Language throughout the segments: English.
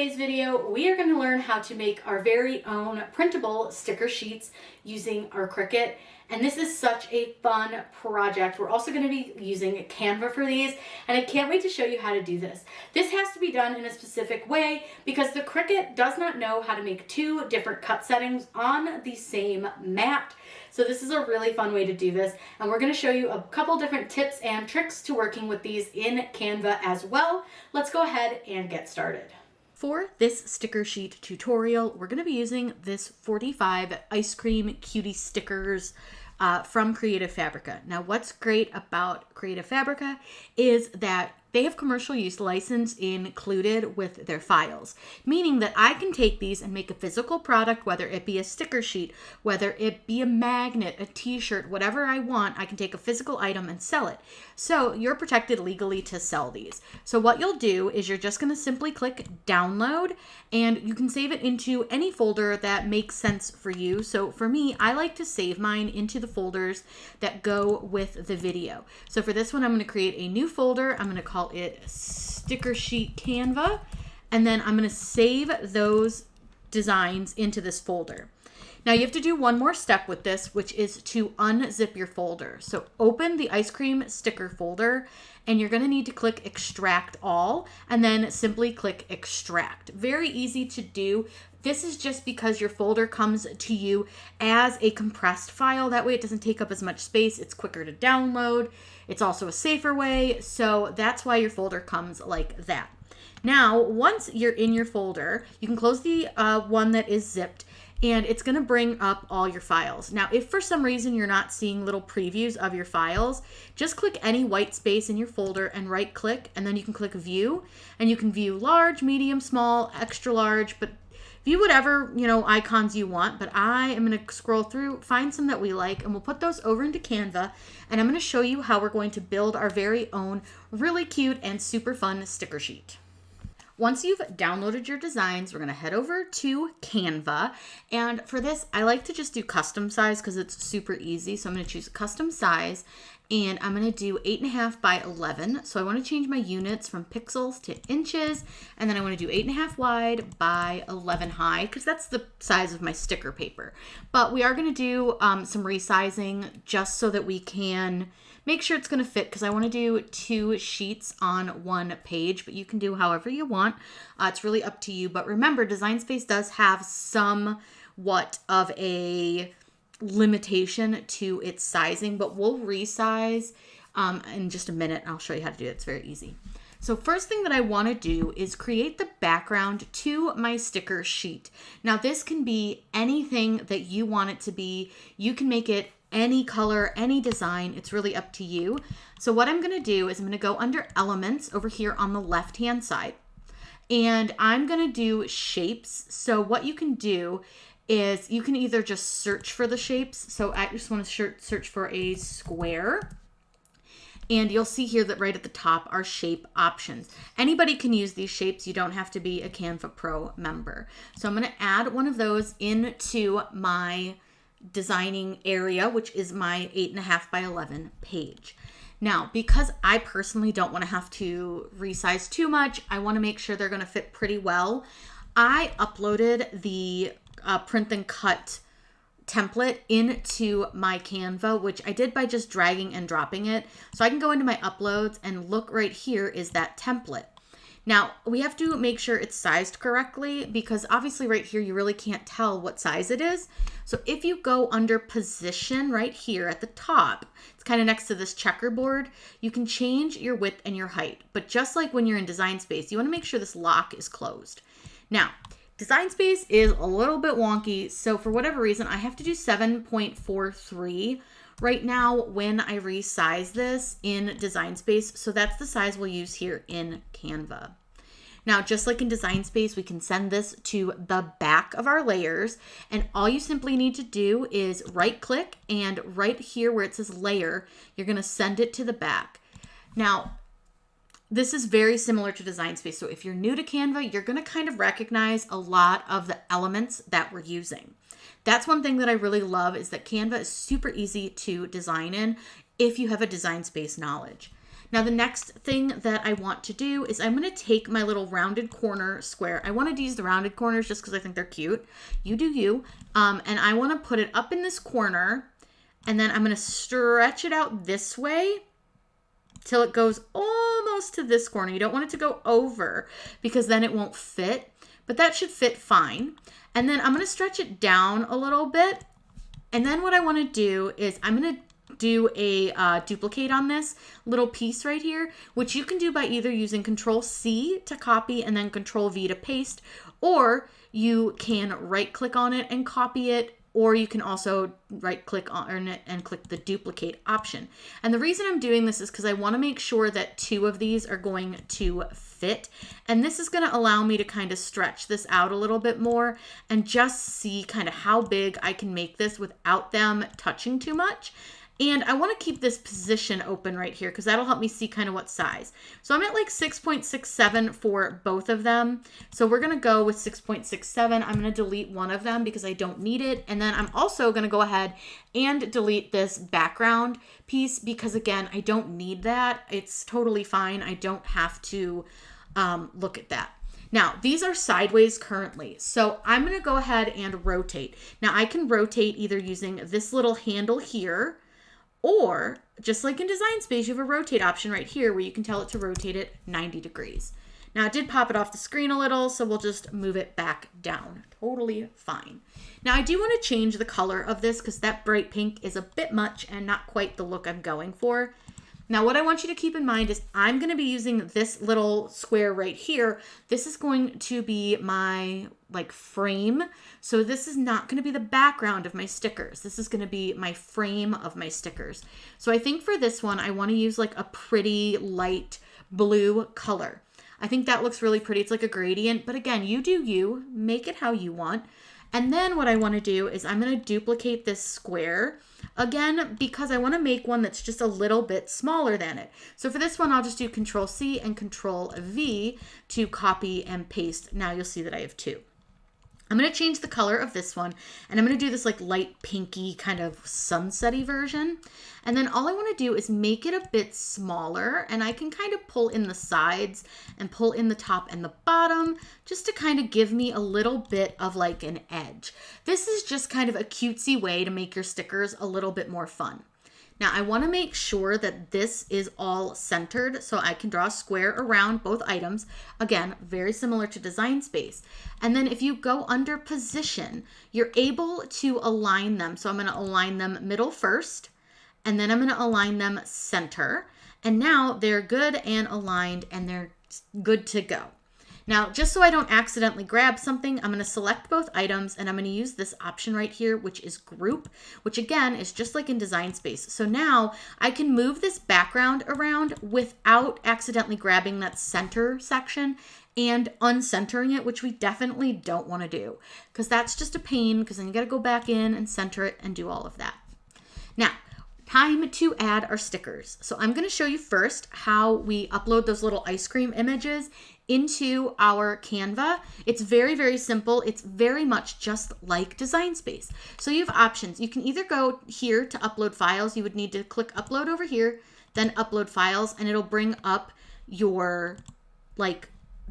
today's video, we are going to learn how to make our very own printable sticker sheets using our Cricut. And this is such a fun project. We're also going to be using Canva for these, and I can't wait to show you how to do this. This has to be done in a specific way because the Cricut does not know how to make two different cut settings on the same mat. So this is a really fun way to do this, and we're going to show you a couple different tips and tricks to working with these in Canva as well. Let's go ahead and get started. For this sticker sheet tutorial, we're going to be using this 45 ice cream cutie stickers from Creative Fabrica. Now, what's great about Creative Fabrica is that they have commercial use license included with their files, meaning that I can take these and make a physical product, whether it be a sticker sheet, whether it be a magnet, a t-shirt, whatever I want. I can take a physical item and sell it. So you're protected legally to sell these. So what you'll do is you're just going to simply click download, and you can save it into any folder that makes sense for you. So for me, I like to save mine into the folders that go with the video. So for this one, I'm going to create a new folder. I'm going to call it Sticker Sheet Canva, and then I'm going to save those designs into this folder. Now you have to do one more step with this, which is to unzip your folder. So open the ice cream sticker folder, and you're going to need to click extract all, and then simply click extract. Very easy to do. This is just because your folder comes to you as a compressed file. That way it doesn't take up as much space. It's quicker to download. It's also a safer way. So that's why your folder comes like that. Now, once you're in your folder, you can close the one that is zipped, and it's going to bring up all your files. Now, if for some reason you're not seeing little previews of your files, just click any white space in your folder and right click, and then you can click view, and you can view large, medium, small, extra large, but view whatever, icons you want. But I am going to scroll through, find some that we like, and we'll put those over into Canva, and I'm going to show you how we're going to build our very own really cute and super fun sticker sheet. Once you've downloaded your designs, we're going to head over to Canva. And for this, I like to just do custom size because it's super easy. So I'm going to choose custom size, and I'm going to do 8.5 by 11. So I want to change my units from pixels to inches. And then I want to do 8.5 wide by 11 high because that's the size of my sticker paper. But we are going to do some resizing just so that we can make sure it's going to fit, because I want to do 2 sheets on one page, but you can do however you want. It's really up to you. But remember, Design Space does have somewhat of a limitation to its sizing, but we'll resize in just a minute. I'll show you how to do it. It's very easy. So first thing that I want to do is create the background to my sticker sheet. Now this can be anything that you want it to be. You can make it any color, any design. It's really up to you. So what I'm going to do is I'm going to go under elements over here on the left hand side, and I'm going to do shapes. So what you can do is you can either just search for the shapes. So I just want to search for a square, and you'll see here that right at the top are shape options. Anybody can use these shapes. You don't have to be a Canva Pro member. So I'm going to add one of those into my designing area, which is my 8.5 by 11 page. Now, because I personally don't want to have to resize too much, I want to make sure they're going to fit pretty well. I uploaded the print and cut template into my Canva, which I did by just dragging and dropping it. So I can go into my uploads and look right here is that template. Now, we have to make sure it's sized correctly, because obviously right here you really can't tell what size it is. So if you go under position right here at the top, it's kind of next to this checkerboard, you can change your width and your height. But just like when you're in Design Space, you want to make sure this lock is closed. Now, Design Space is a little bit wonky, so for whatever reason, I have to do 7.43 right now when I resize this in Design Space. So that's the size we'll use here in Canva. Now, just like in Design Space, we can send this to the back of our layers, and all you simply need to do is right click, and right here where it says layer, you're going to send it to the back. Now, this is very similar to Design Space. So if you're new to Canva, you're going to kind of recognize a lot of the elements that we're using. That's one thing that I really love, is that Canva is super easy to design in if you have a Design Space knowledge. Now the next thing that I want to do is I'm going to take my little rounded corner square. I wanted to use the rounded corners just because I think they're cute. You do you. And I want to put it up in this corner, and then I'm going to stretch it out this way till it goes almost to this corner. You don't want it to go over because then it won't fit, but that should fit fine. And then I'm going to stretch it down a little bit. And then what I want to do is I'm going to do a duplicate on this little piece right here, which you can do by either using Control-C to copy and then Control-V to paste, or you can right-click on it and copy it, or you can also right-click on it and click the duplicate option. And the reason I'm doing this is because I want to make sure that 2 of these are going to fit. And this is going to allow me to kind of stretch this out a little bit more and just see kind of how big I can make this without them touching too much. And I want to keep this position open right here because that'll help me see kind of what size. So I'm at like 6.67 for both of them. So we're going to go with 6.67. I'm going to delete one of them because I don't need it. And then I'm also going to go ahead and delete this background piece because, again, I don't need that. It's totally fine. I don't have to look at that. Now, these are sideways currently, so I'm going to go ahead and rotate. Now, I can rotate either using this little handle here, or just like in Design Space, you have a rotate option right here where you can tell it to rotate it 90 degrees. Now it did pop it off the screen a little, so we'll just move it back down. Totally fine. Now I do want to change the color of this because that bright pink is a bit much and not quite the look I'm going for. Now what I want you to keep in mind is I'm going to be using this little square right here. This is going to be my frame. So this is not going to be the background of my stickers. This is going to be my frame of my stickers. So I think for this one, I want to use like a pretty light blue color. I think that looks really pretty. It's like a gradient, but again, you do you, make it how you want. And then what I want to do is I'm going to duplicate this square again because I want to make one that's just a little bit smaller than it. So for this one, I'll just do Control-C and Control-V to copy and paste. Now you'll see that I have 2. I'm going to change the color of this one, and I'm going to do this like light pinky kind of sunsetty version. And then all I want to do is make it a bit smaller, and I can kind of pull in the sides and pull in the top and the bottom just to kind of give me a little bit of like an edge. This is just kind of a cutesy way to make your stickers a little bit more fun. Now I want to make sure that this is all centered so I can draw a square around both items. Again, very similar to Design Space. And then if you go under position, you're able to align them. So I'm going to align them middle first, and then I'm going to align them center. And now they're good and aligned and they're good to go. Now, just so I don't accidentally grab something, I'm going to select both items and I'm going to use this option right here, which is group, which again is just like in Design Space. So now I can move this background around without accidentally grabbing that center section and uncentering it, which we definitely don't want to do because that's just a pain because then you got to go back in and center it and do all of that. Now, time to add our stickers. So I'm going to show you first how we upload those little ice cream images into our Canva. It's very, very simple. It's very much just like Design Space. So you have options. You can either go here to upload files. You would need to click upload over here, then upload files, and it'll bring up your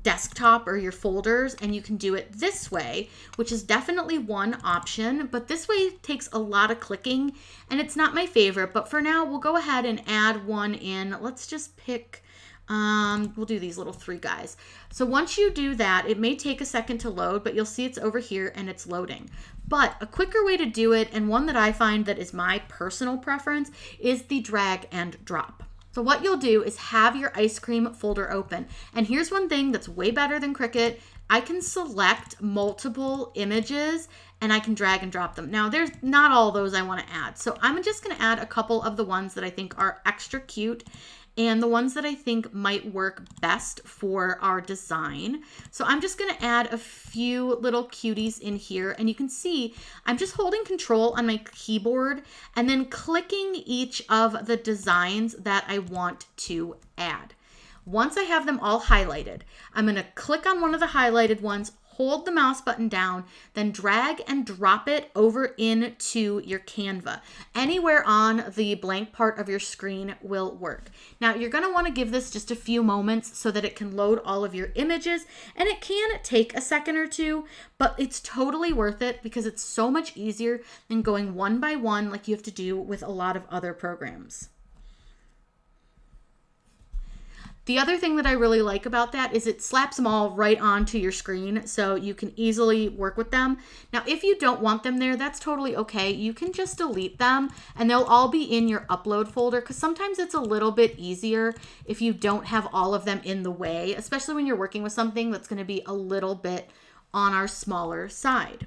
desktop or your folders, and you can do it this way, which is definitely one option, but this way takes a lot of clicking and it's not my favorite. But for now, we'll go ahead and add one in. Let's just pick we'll do these little 3 guys. So once you do that, it may take a second to load, but you'll see it's over here and it's loading. But a quicker way to do it, and one that I find that is my personal preference, is the drag and drop. So what you'll do is have your ice cream folder open. And here's one thing that's way better than Cricut. I can select multiple images and I can drag and drop them. Now there's not all those I want to add. So I'm just going to add a couple of the ones that I think are extra cute and the ones that I think might work best for our design. So I'm just going to add a few little cuties in here, and you can see I'm just holding Control on my keyboard and then clicking each of the designs that I want to add. Once I have them all highlighted, I'm going to click on one of the highlighted ones, hold the mouse button down, then drag and drop it over into your Canva. Anywhere on the blank part of your screen will work. Now you're going to want to give this just a few moments so that it can load all of your images, and it can take a second or two, but it's totally worth it because it's so much easier than going one by one like you have to do with a lot of other programs. The other thing that I really like about that is it slaps them all right onto your screen so you can easily work with them. Now, if you don't want them there, that's totally okay. You can just delete them and they'll all be in your upload folder because sometimes it's a little bit easier if you don't have all of them in the way, especially when you're working with something that's going to be a little bit on our smaller side.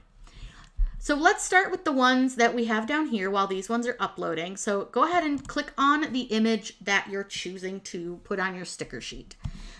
So let's start with the ones that we have down here while these ones are uploading. So go ahead and click on the image that you're choosing to put on your sticker sheet.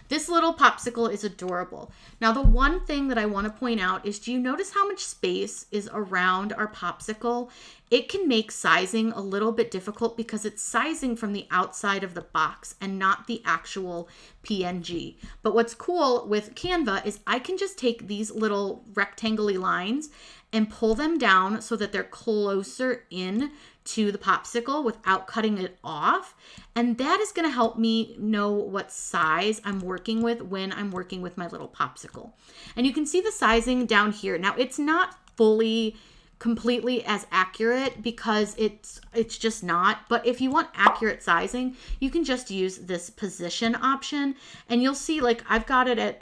This little popsicle is adorable. Now, the one thing that I want to point out is, do you notice how much space is around our popsicle? It can make sizing a little bit difficult because it's sizing from the outside of the box and not the actual PNG. But what's cool with Canva is I can just take these little rectangle-y lines and pull them down so that they're closer in to the popsicle without cutting it off. And that is going to help me know what size I'm working with when I'm working with my little popsicle. And you can see the sizing down here. Now, it's not fully completely as accurate because it's just not, but if you want accurate sizing, you can just use this position option, and you'll see, like, I've got it at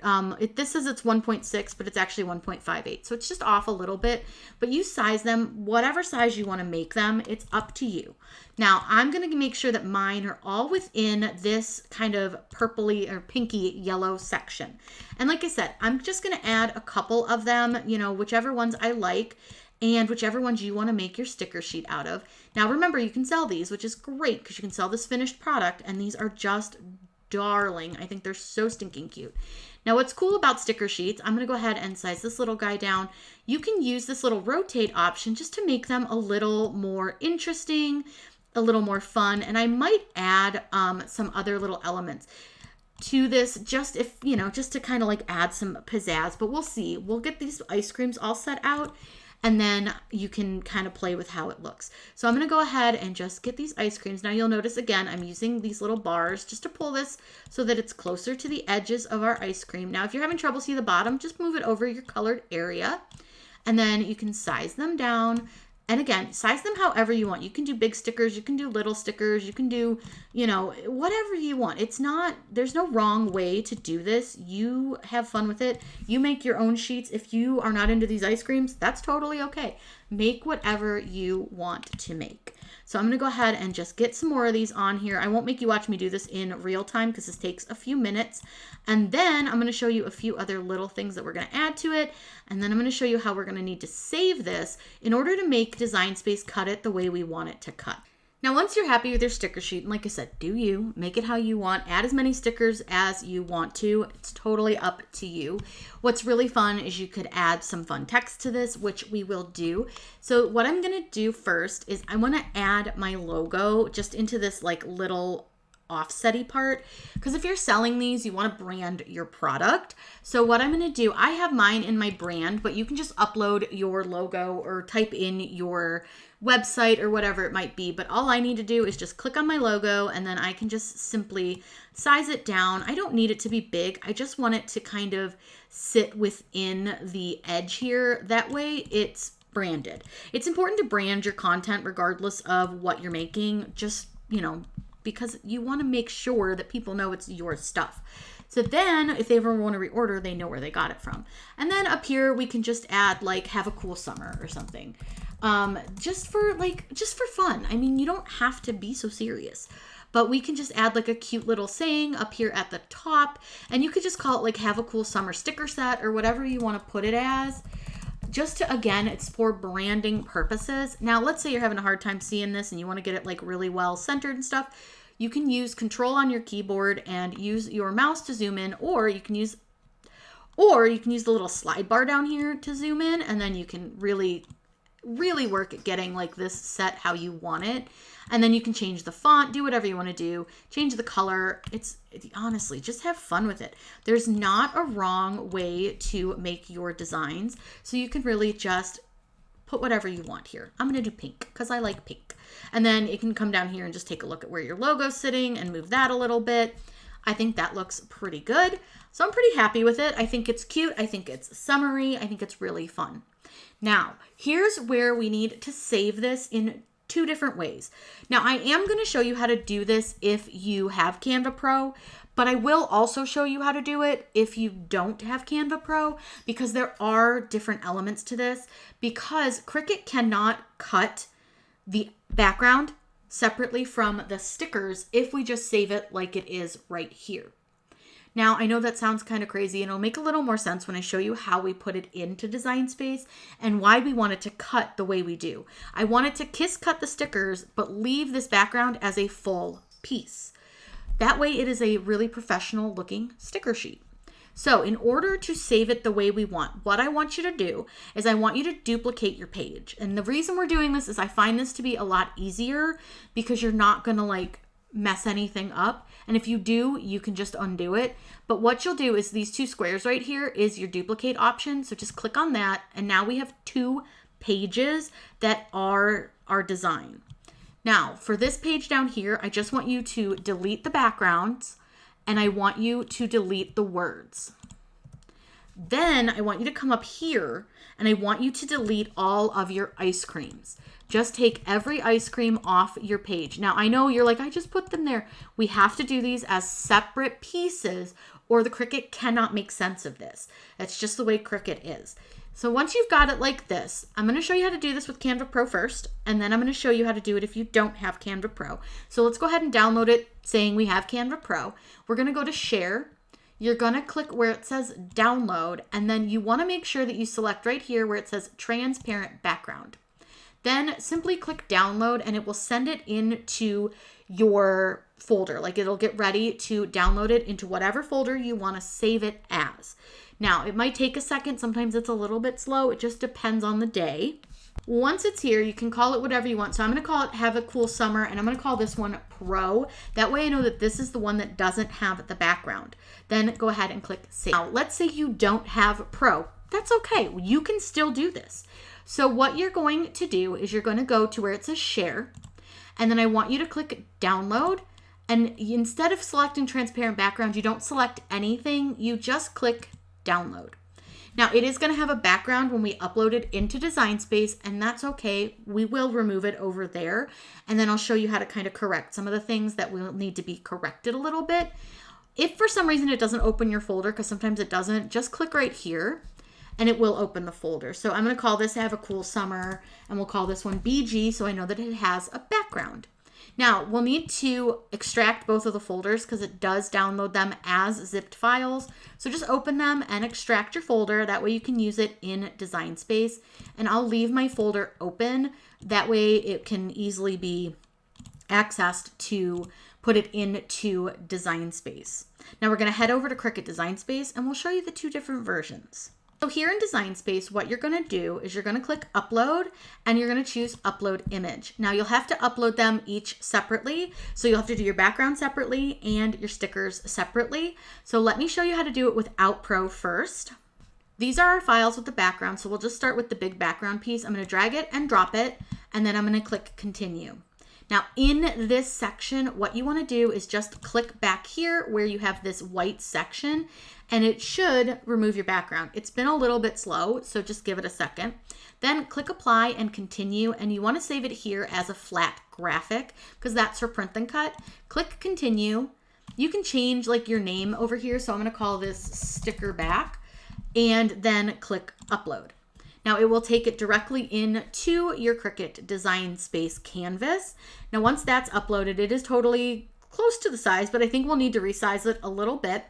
this says it's 1.6, but it's actually 1.58, so it's just off a little bit. But you size them whatever size you want to make them. It's up to you. Now I'm going to make sure that mine are all within this kind of purpley or pinky yellow section, and like I said, I'm just going to add a couple of them, you know, whichever ones I like and whichever ones you want to make your sticker sheet out of. Now remember, you can sell these, which is great because you can sell this finished product, and these are just darling. I think they're so stinking cute. Now what's cool about sticker sheets, I'm going to go ahead and size this little guy down. You can use this little rotate option just to make them a little more interesting, a little more fun, and I might add some other little elements to this, just if, you know, just to kind of like add some pizzazz, but we'll see. We'll get these ice creams all set out, and then you can kind of play with how it looks. So I'm going to go ahead and just get these ice creams. Now you'll notice, again, I'm using these little bars just to pull this so that it's closer to the edges of our ice cream. Now, if you're having trouble seeing the bottom, just move it over your colored area, and then you can size them down. And again, size them however you want. You can do big stickers, you can do little stickers, you can do, you know, whatever you want. It's not, there's no wrong way to do this. You have fun with it. You make your own sheets. If you are not into these ice creams, that's totally okay. Make whatever you want to make. So I'm going to go ahead and just get some more of these on here. I won't make you watch me do this in real time because this takes a few minutes. And then I'm going to show you a few other little things that we're going to add to it. And then I'm going to show you how we're going to need to save this in order to make Design Space cut it the way we want it to cut. Now, once you're happy with your sticker sheet, and like I said, do you, make it how you want, add as many stickers as you want to. It's totally up to you. What's really fun is you could add some fun text to this, which we will do. So what I'm going to do first is I want to add my logo just into this like little offsetty part, because if you're selling these, you want to brand your product. So what I'm going to do, I have mine in my brand, but you can just upload your logo or type in your website or whatever it might be. But all I need to do is just click on my logo, and then I can just simply size it down. I don't need it to be big. I just want it to kind of sit within the edge here. That way it's branded. It's important to brand your content regardless of what you're making, just, you know, because you want to make sure that people know it's your stuff. So then if they ever want to reorder, they know where they got it from. And then up here, we can just add like, have a cool summer or something. Just for fun. I mean, you don't have to be so serious, but we can just add like a cute little saying up here at the top, and you could just call it like, have a cool summer sticker set, or whatever you want to put it as. Just to, again, it's for branding purposes. Now, let's say you're having a hard time seeing this and you want to get it like really well centered and stuff. You can use Control on your keyboard and use your mouse to zoom in, or you can use the little slide bar down here to zoom in, and then you can really really work at getting like this set how you want it. And then you can change the font, do whatever you want to do, change the color. It's honestly, just have fun with it. There's not a wrong way to make your designs. So you can really just put whatever you want here. I'm going to do pink because I like pink. And then it can come down here and just take a look at where your logo's sitting and move that a little bit. I think that looks pretty good. So I'm pretty happy with it. I think it's cute. I think it's summery. I think it's really fun. Now, here's where we need to save this in two different ways. Now, I am going to show you how to do this if you have Canva Pro, but I will also show you how to do it if you don't have Canva Pro, because there are different elements to this, because Cricut cannot cut the background separately from the stickers if we just save it like it is right here. Now, I know that sounds kind of crazy, and it'll make a little more sense when I show you how we put it into Design Space and why we want it to cut the way we do. I wanted to kiss cut the stickers, but leave this background as a full piece. That way it is a really professional looking sticker sheet. So in order to save it the way we want, what I want you to do is I want you to duplicate your page. And the reason we're doing this is I find this to be a lot easier because you're not going to like mess anything up. And if you do, you can just undo it. But what you'll do is these two squares right here is your duplicate option. So just click on that. And now we have 2 pages that are our design. Now for this page down here, I just want you to delete the backgrounds and I want you to delete the words. Then I want you to come up here and I want you to delete all of your ice creams. Just take every ice cream off your page. Now, I know you're like, I just put them there. We have to do these as separate pieces or the Cricut cannot make sense of this. That's just the way Cricut is. So once you've got it like this, I'm going to show you how to do this with Canva Pro first, and then I'm going to show you how to do it if you don't have Canva Pro. So let's go ahead and download it saying we have Canva Pro. We're going to go to Share. You're going to click where it says Download, and then you want to make sure that you select right here where it says Transparent Background. Then simply click download and it will send it into your folder. Like it'll get ready to download it into whatever folder you want to save it as. Now it might take a second. Sometimes it's a little bit slow. It just depends on the day. Once it's here, you can call it whatever you want. So I'm going to call it Have a Cool Summer and I'm going to call this one Pro. That way I know that this is the one that doesn't have the background. Then go ahead and click Save. Now let's say you don't have Pro. That's okay. You can still do this. So what you're going to do is you're going to go to where it says Share, and then I want you to click Download, and instead of selecting Transparent Background, you don't select anything, you just click Download. Now it is going to have a background when we upload it into Design Space, and that's okay. We will remove it over there, and then I'll show you how to kind of correct some of the things that will need to be corrected a little bit. If for some reason it doesn't open your folder, because sometimes it doesn't, just click right here. And it will open the folder. So I'm going to call this Have a Cool Summer, and we'll call this one BG so I know that it has a background. Now we'll need to extract both of the folders because it does download them as zipped files. So just open them and extract your folder. That way you can use it in Design Space. And I'll leave my folder open. That way it can easily be accessed to put it into Design Space. Now we're going to head over to Cricut Design Space and we'll show you the 2 different versions. So here in Design Space, what you're going to do is you're going to click Upload and you're going to choose Upload Image. Now you'll have to upload them each separately. So you'll have to do your background separately and your stickers separately. So let me show you how to do it without Pro first. These are our files with the background. So we'll just start with the big background piece. I'm going to drag it and drop it, and then I'm going to click Continue. Now in this section, what you want to do is just click back here where you have this white section, and it should remove your background. It's been a little bit slow, so just give it a second. Then click Apply and Continue, and you want to save it here as a flat graphic because that's for print and cut. Click Continue. You can change like your name over here, so I'm going to call this Sticker Back, and then click Upload. Now it will take it directly into your Cricut Design Space canvas. Now once that's uploaded, it is totally close to the size, but I think we'll need to resize it a little bit.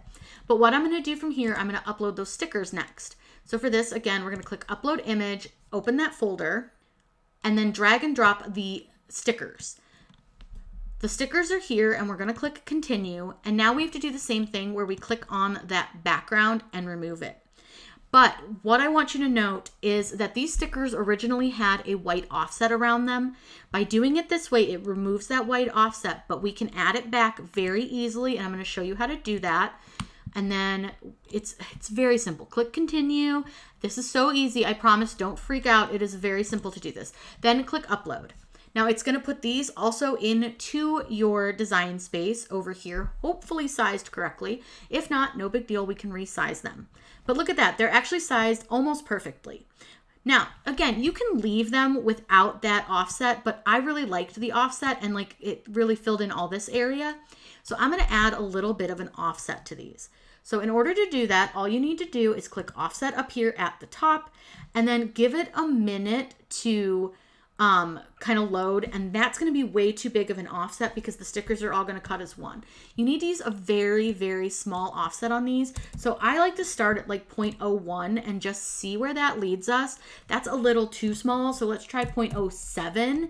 But what I'm going to do from here, I'm going to upload those stickers next. So for this, again, we're going to click Upload Image, open that folder, and then drag and drop the stickers. The stickers are here, and we're going to click Continue. And now we have to do the same thing where we click on that background and remove it. But what I want you to note is that these stickers originally had a white offset around them. By doing it this way, it removes that white offset, but we can add it back very easily, and I'm going to show you how to do that. And then it's very simple. Click continue. This is so easy. I promise, don't freak out. It is very simple to do this. Then click upload. Now it's going to put these also into your design space over here, hopefully sized correctly. If not, no big deal. We can resize them. But look at that. They're actually sized almost perfectly. Now, again, you can leave them without that offset, but I really liked the offset and like it really filled in all this area. So I'm going to add a little bit of an offset to these. So in order to do that, all you need to do is click offset up here at the top and then give it a minute to kind of load, and that's going to be way too big of an offset because the stickers are all going to cut as one. You need to use a very, very small offset on these. So I like to start at like 0.01 and just see where that leads us. That's a little too small, so let's try 0.07.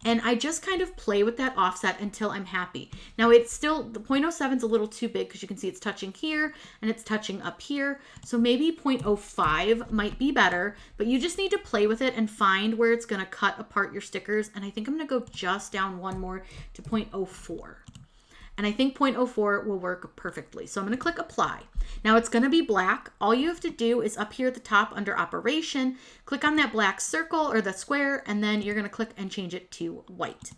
And I just kind of play with that offset until I'm happy. Now it's still, the 0.07 is a little too big because you can see it's touching here and it's touching up here. So maybe 0.05 might be better, but you just need to play with it and find where it's going to cut apart your stickers. And I think I'm going to go just down one more to 0.04. And I think 0.04 will work perfectly. So I'm going to click apply. Now it's going to be black. All you have to do is up here at the top under operation, click on that black circle or the square, and then you're going to click and change it to white.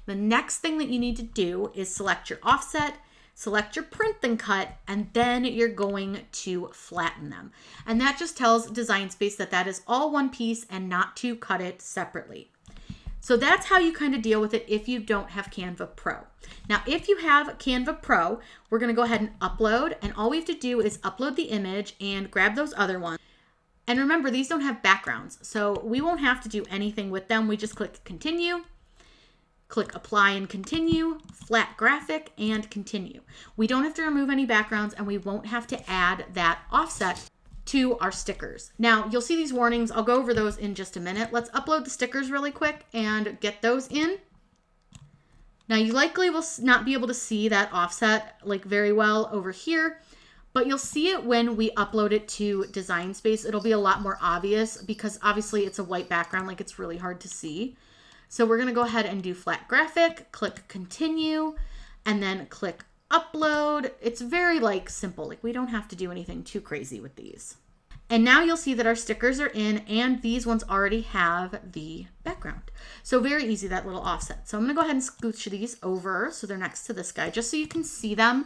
The next thing that you need to do is select your offset, select your print and cut, and then you're going to flatten them. And that just tells Design Space that that is all one piece and not to cut it separately. So that's how you kind of deal with it if you don't have Canva Pro. Now, if you have Canva Pro, we're going to go ahead and upload, and all we have to do is upload the image and grab those other ones. And remember, these don't have backgrounds, so we won't have to do anything with them. We just click continue, click apply and continue, flat graphic, and continue. We don't have to remove any backgrounds, and we won't have to add that offset to our stickers. Now you'll see these warnings. I'll go over those in just a minute. Let's upload the stickers really quick and get those in. Now you likely will not be able to see that offset like very well over here, but you'll see it when we upload it to Design Space. It'll be a lot more obvious because obviously it's a white background, like it's really hard to see. So we're gonna go ahead and do flat graphic, click continue, and then click upload. It's very like simple, like we don't have to do anything too crazy with these. And now you'll see that our stickers are in and these ones already have the background. So very easy, that little offset. So I'm gonna go ahead and scooch these over so they're next to this guy just so you can see them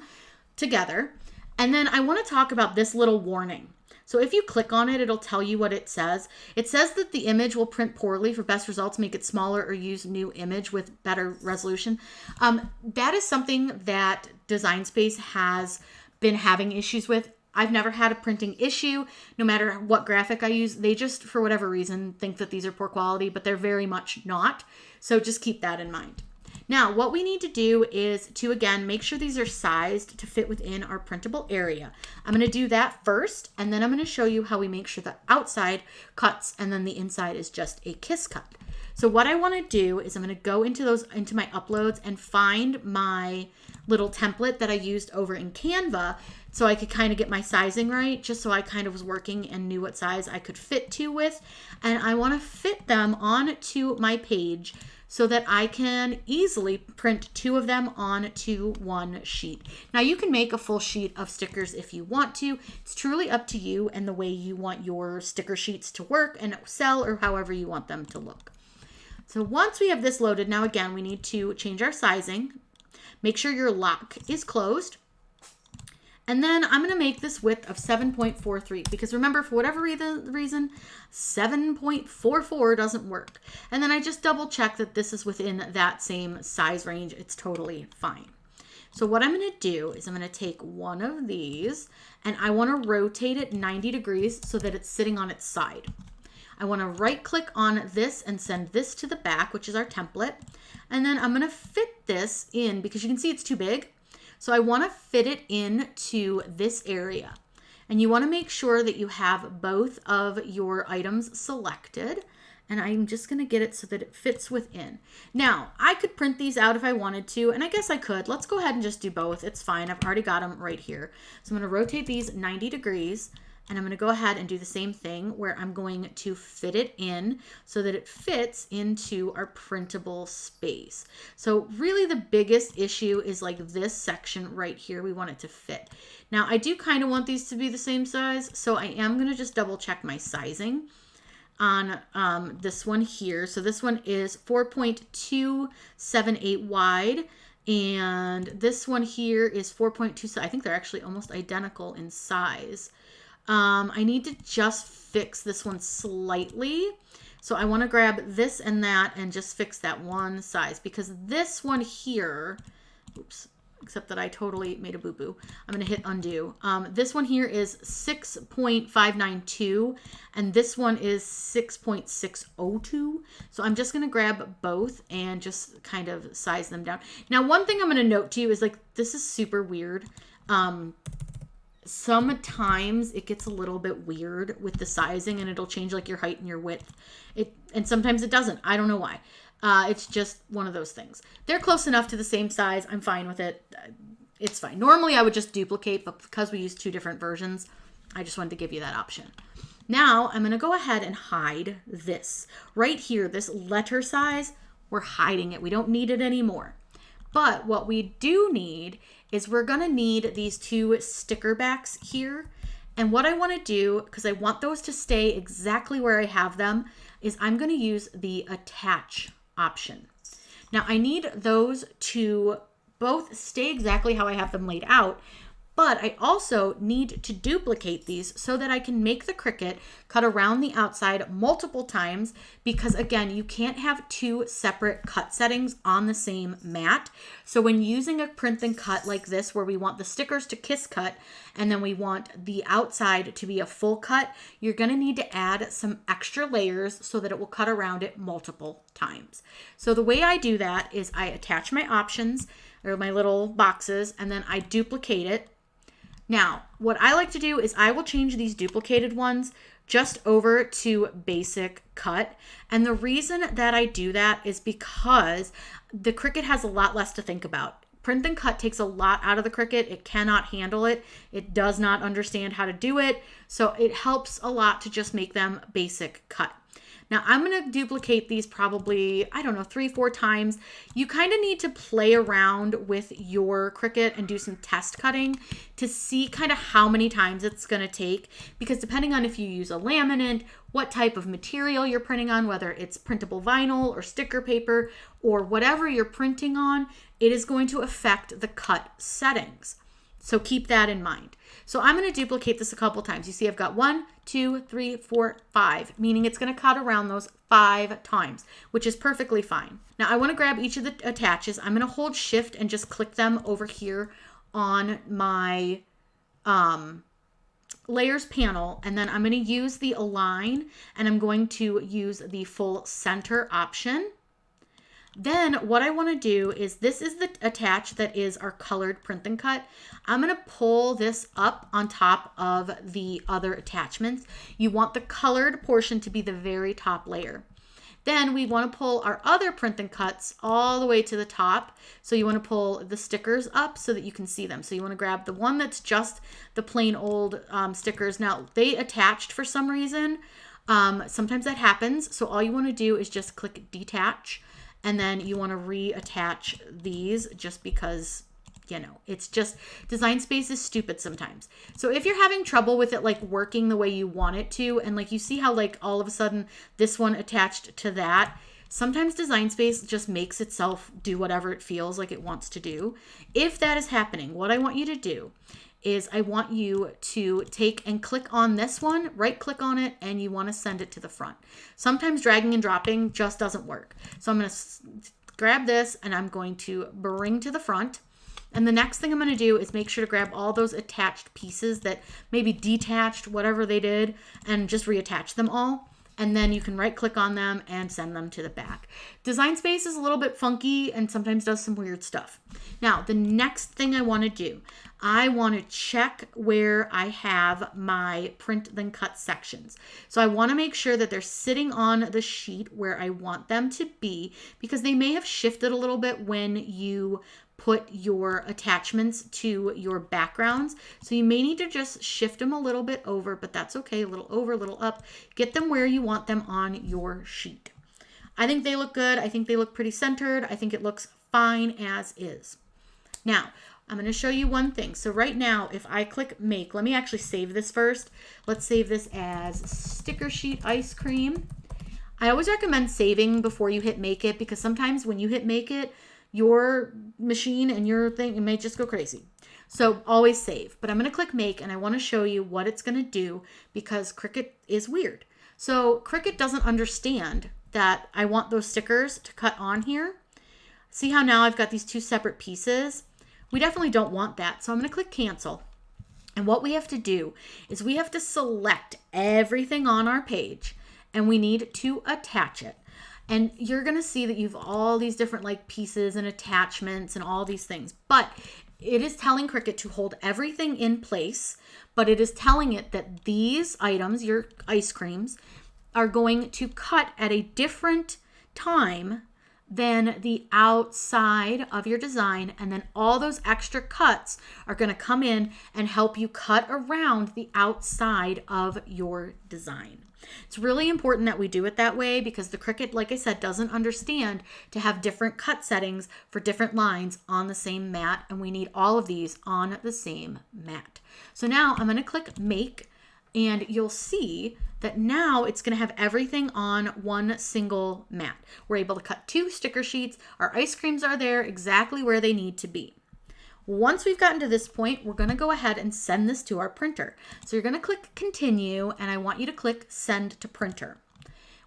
together. And then I wanna talk about this little warning. So if you click on it, it'll tell you what it says. It says that the image will print poorly. For best results, make it smaller or use new image with better resolution. That is something that Design Space has been having issues with. I've never had a printing issue, no matter what graphic I use. They just, for whatever reason, think that these are poor quality, but they're very much not. So just keep that in mind. Now, what we need to do is to, again, make sure these are sized to fit within our printable area. I'm going to do that first, and then I'm going to show you how we make sure the outside cuts and then the inside is just a kiss cut. So what I want to do is I'm going to go into my uploads and find my little template that I used over in Canva so I could kind of get my sizing right, just so I kind of was working and knew what size I could fit to with. And I want to fit them onto my page so that I can easily print two of them onto one sheet. Now you can make a full sheet of stickers if you want to. It's truly up to you and the way you want your sticker sheets to work and sell or however you want them to look. So once we have this loaded, now again, we need to change our sizing. Make sure your lock is closed. And then I'm going to make this width of 7.43 because remember, for whatever reason, 7.44 doesn't work. And then I just double check that this is within that same size range. It's totally fine. So what I'm going to do is I'm going to take one of these and I want to rotate it 90 degrees so that it's sitting on its side. I want to right click on this and send this to the back, which is our template. And then I'm going to fit this in because you can see it's too big. So I want to fit it into this area. And you want to make sure that you have both of your items selected. And I'm just going to get it so that it fits within. Now, I could print these out if I wanted to, and I guess I could. Let's go ahead and just do both. It's fine. I've already got them right here. So I'm going to rotate these 90 degrees. And I'm going to go ahead and do the same thing where I'm going to fit it in so that it fits into our printable space. So really the biggest issue is like this section right here. We want it to fit. Now I do kind of want these to be the same size, so I am going to just double check my sizing on this one here. So this one is 4.278 wide, and this one here is 4.2. I think they're actually almost identical in size. I need to just fix this one slightly. So I want to grab this and that and just fix that one size, because this one here, oops, except that I totally made a boo-boo. I'm going to hit undo. This one here is 6.592 and this one is 6.602. So I'm just going to grab both and just kind of size them down. Now, one thing I'm going to note to you is like, this is super weird. Sometimes it gets a little bit weird with the sizing and it'll change like your height and your width. And sometimes it doesn't. I don't know why. It's just one of those things. They're close enough to the same size. I'm fine with it. It's fine. Normally I would just duplicate, but because we use two different versions, I just wanted to give you that option. Now I'm going to go ahead and hide this. Right here, this letter size, we're hiding it. We don't need it anymore. But what we do need is we're going to need these two sticker backs here. And what I want to do, because I want those to stay exactly where I have them, is I'm going to use the attach option. Now I need those to both stay exactly how I have them laid out, but I also need to duplicate these so that I can make the Cricut cut around the outside multiple times, because again, you can't have two separate cut settings on the same mat. So when using a print and cut like this, where we want the stickers to kiss cut and then we want the outside to be a full cut, you're going to need to add some extra layers so that it will cut around it multiple times. So the way I do that is I attach my options or my little boxes and then I duplicate it. Now, what I like to do is I will change these duplicated ones just over to basic cut. And the reason that I do that is because the Cricut has a lot less to think about. Print and cut takes a lot out of the Cricut. It cannot handle it. It does not understand how to do it. So it helps a lot to just make them basic cut. Now I'm going to duplicate these probably, I don't know, 3-4 times. You kind of need to play around with your Cricut and do some test cutting to see kind of how many times it's going to take, because depending on if you use a laminate, what type of material you're printing on, whether it's printable vinyl or sticker paper or whatever you're printing on, it is going to affect the cut settings. So keep that in mind. So I'm going to duplicate this a couple times. You see I've got 1, 2, 3, 4, 5, meaning it's going to cut around those 5 times, which is perfectly fine. Now I want to grab each of the attaches. I'm going to hold shift and just click them over here on my layers panel. And then I'm going to use the align and I'm going to use the full center option. Then what I want to do is, this is the attach that is our colored print and cut. I'm going to pull this up on top of the other attachments. You want the colored portion to be the very top layer. Then we want to pull our other print and cuts all the way to the top. So you want to pull the stickers up so that you can see them. So you want to grab the one that's just the plain old stickers. Now they attached for some reason. Sometimes that happens. So all you want to do is just click detach. And then you want to reattach these, just because, you know, it's just, Design Space is stupid sometimes. So if you're having trouble with it like working the way you want it to, and like you see how like all of a sudden this one attached to that, sometimes Design Space just makes itself do whatever it feels like it wants to do. If that is happening, what I want you to do is I want you to take and click on this one, right click on it, and you want to send it to the front. Sometimes dragging and dropping just doesn't work. So I'm going to grab this and I'm going to bring to the front. And the next thing I'm going to do is make sure to grab all those attached pieces that maybe detached, whatever they did, and just reattach them all. And then you can right click on them and send them to the back. Design Space is a little bit funky and sometimes does some weird stuff. Now, the next thing I want to do, I want to check where I have my print then cut sections. So I want to make sure that they're sitting on the sheet where I want them to be, because they may have shifted a little bit when you put your attachments to your backgrounds. So you may need to just shift them a little bit over, but that's okay. A little over, a little up. Get them where you want them on your sheet. I think they look good. I think they look pretty centered. I think it looks fine as is. Now, I'm going to show you one thing. So right now, if I click make, let me actually save this first. Let's save this as sticker sheet ice cream. I always recommend saving before you hit make it, because sometimes when you hit make it, your machine and your thing, it may just go crazy. So always save. But I'm going to click make, and I want to show you what it's going to do, because Cricut is weird. So Cricut doesn't understand that I want those stickers to cut on here. See how now I've got these two separate pieces? We definitely don't want that. So I'm going to click cancel. And what we have to do is we have to select everything on our page, and we need to attach it. And you're going to see that you've all these different like pieces and attachments and all these things. But it is telling Cricut to hold everything in place, but it is telling it that these items, your ice creams, are going to cut at a different time than the outside of your design, and then all those extra cuts are going to come in and help you cut around the outside of your design. It's really important that we do it that way, because the Cricut, like I said, doesn't understand to have different cut settings for different lines on the same mat, and we need all of these on the same mat. So now I'm going to click make, and you'll see that now it's going to have everything on one single mat. We're able to cut 2 sticker sheets. Our ice creams are there exactly where they need to be. Once we've gotten to this point, we're going to go ahead and send this to our printer. So you're going to click continue, and I want you to click send to printer.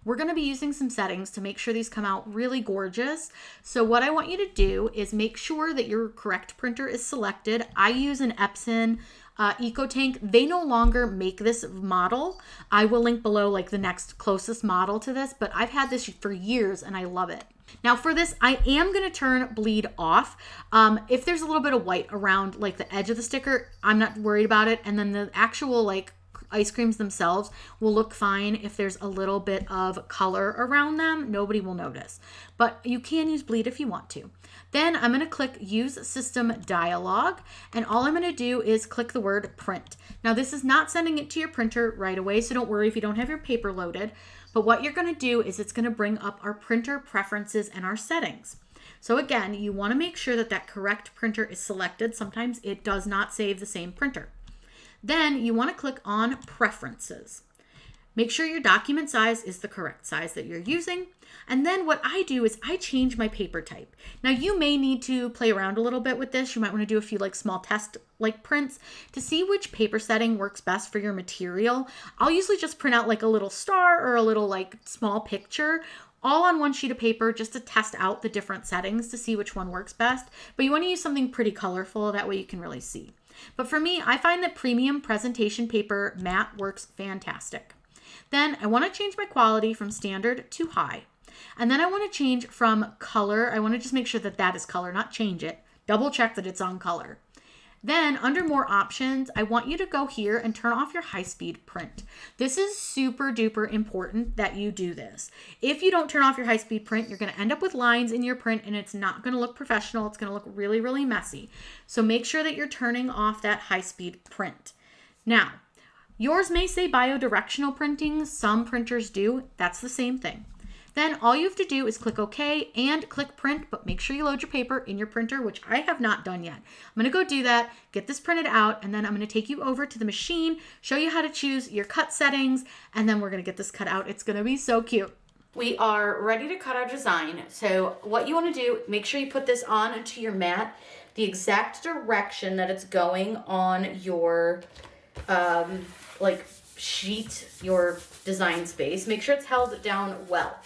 We're going to be using some settings to make sure these come out really gorgeous. So what I want you to do is make sure that your correct printer is selected. I use an Epson EcoTank. They no longer make this model. I will link below like the next closest model to this, but I've had this for years and I love it. Now for this, I am going to turn bleed off. If there's a little bit of white around like the edge of the sticker, I'm not worried about it. And then the actual like ice creams themselves will look fine. If there's a little bit of color around them, nobody will notice. But you can use bleed if you want to. Then I'm going to click Use System Dialog, and all I'm going to do is click the word Print. Now this is not sending it to your printer right away, so don't worry if you don't have your paper loaded. But what you're going to do is it's going to bring up our printer preferences and our settings. So again, you want to make sure that that correct printer is selected. Sometimes it does not save the same printer. Then you want to click on Preferences. Make sure your document size is the correct size that you're using. And then what I do is I change my paper type. Now you may need to play around a little bit with this. You might want to do a few like small test like prints to see which paper setting works best for your material. I'll usually just print out like a little star or a little like small picture all on one sheet of paper just to test out the different settings to see which one works best. But you want to use something pretty colorful, that way you can really see. But for me, I find that premium presentation paper matte works fantastic. Then I want to change my quality from standard to high. And then I want to change from color. I want to just make sure that that is color, not change it. Double check that it's on color. Then under more options, I want you to go here and turn off your high-speed print. This is super duper important that you do this. If you don't turn off your high-speed print, you're going to end up with lines in your print and it's not going to look professional. It's going to look really, really messy. So make sure that you're turning off that high-speed print. Now, yours may say bidirectional printing. Some printers do. That's the same thing. Then all you have to do is click OK and click print, but make sure you load your paper in your printer, which I have not done yet. I'm going to go do that, get this printed out, and then I'm going to take you over to the machine, show you how to choose your cut settings, and then we're going to get this cut out. It's going to be so cute. We are ready to cut our design. So what you want to do, make sure you put this onto your mat, the exact direction that it's going on your sheet, your design space. Make sure it's held down well.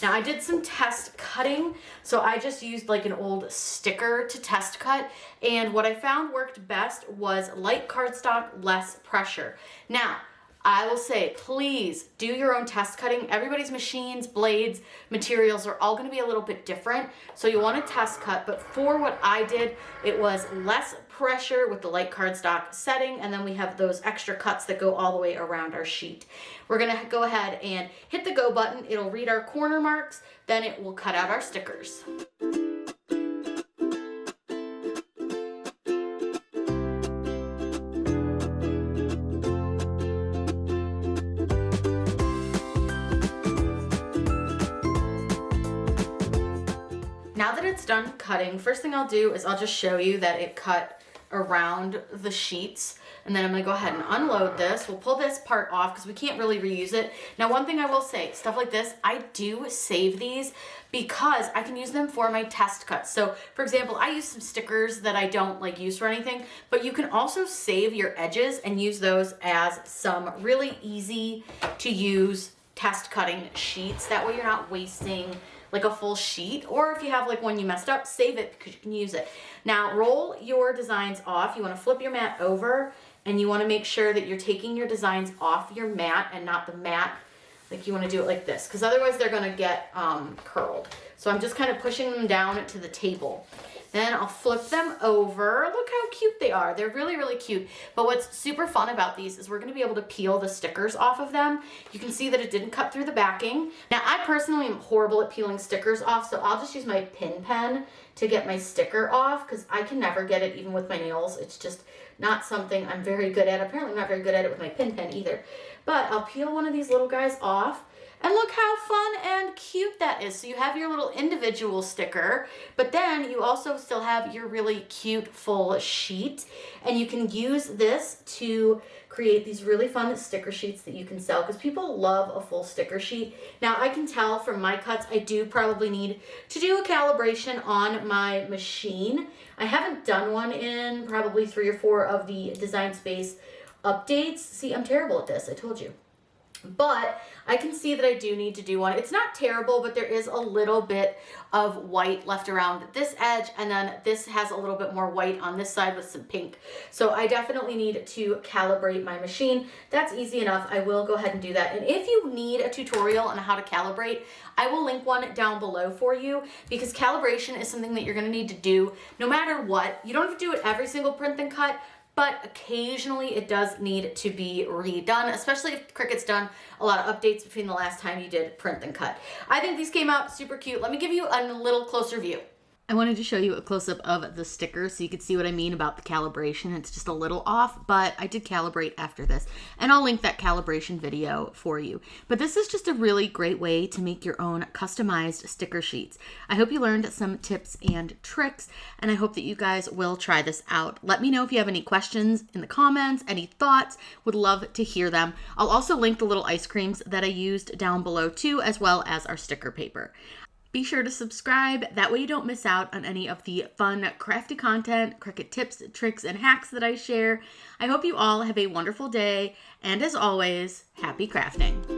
Now I did some test cutting, so I just used like an old sticker to test cut, and what I found worked best was light cardstock, less pressure. Now I will say, please do your own test cutting. Everybody's machines, blades, materials are all going to be a little bit different, so you want to test cut. But for what I did, it was less pressure with the light cardstock setting, and then we have those extra cuts that go all the way around our sheet. We're going to go ahead and hit the go button. It'll read our corner marks, then it will cut out our stickers. it's done cutting, first thing I'll do is I'll just show you that it cut around the sheets. And then I'm gonna go ahead and unload this. We'll pull this part off because we can't really reuse it. Now, one thing I will say, stuff like this, I do save these because I can use them for my test cuts. So for example, I use some stickers that I don't like use for anything, but you can also save your edges and use those as some really easy to use test cutting sheets. That way you're not wasting like a full sheet, or if you have like one you messed up, save it because you can use it. Now roll your designs off. You want to flip your mat over and you want to make sure that you're taking your designs off your mat and not the mat. Like you want to do it like this because otherwise they're going to get curled. So I'm just kind of pushing them down to the table. Then I'll flip them over. Look how cute they are. They're really, really cute. But what's super fun about these is we're gonna be able to peel the stickers off of them. You can see that it didn't cut through the backing. Now, I personally am horrible at peeling stickers off, so I'll just use my pin pen to get my sticker off because I can never get it even with my nails. It's just not something I'm very good at. Apparently, I'm not very good at it with my pin pen either. But I'll peel one of these little guys off. And look how fun and cute that is. So you have your little individual sticker, but then you also still have your really cute full sheet. And you can use this to create these really fun sticker sheets that you can sell because people love a full sticker sheet. Now I can tell from my cuts, I do probably need to do a calibration on my machine. I haven't done one in probably 3 or 4 of the Design Space updates. See, I'm terrible at this, I told you. But I can see that I do need to do one. It's not terrible, but there is a little bit of white left around this edge, and then this has a little bit more white on this side with some pink. So I definitely need to calibrate my machine. That's easy enough. I will go ahead and do that. And if you need a tutorial on how to calibrate, I will link one down below for you because calibration is something that you're gonna need to do no matter what. You don't have to do it every single print and cut, but occasionally it does need to be redone, especially if Cricut's done a lot of updates between the last time you did print and cut. I think these came out super cute. Let me give you a little closer view. I wanted to show you a close-up of the sticker so you could see what I mean about the calibration. It's just a little off, but I did calibrate after this, and I'll link that calibration video for you. But this is just a really great way to make your own customized sticker sheets. I hope you learned some tips and tricks, and I hope that you guys will try this out. Let me know if you have any questions in the comments, any thoughts. Would love to hear them. I'll also link the little ice creams that I used down below too, as well as our sticker paper. Be sure to subscribe, that way you don't miss out on any of the fun, crafty content, Cricut tips, tricks, and hacks that I share. I hope you all have a wonderful day, and as always, happy crafting.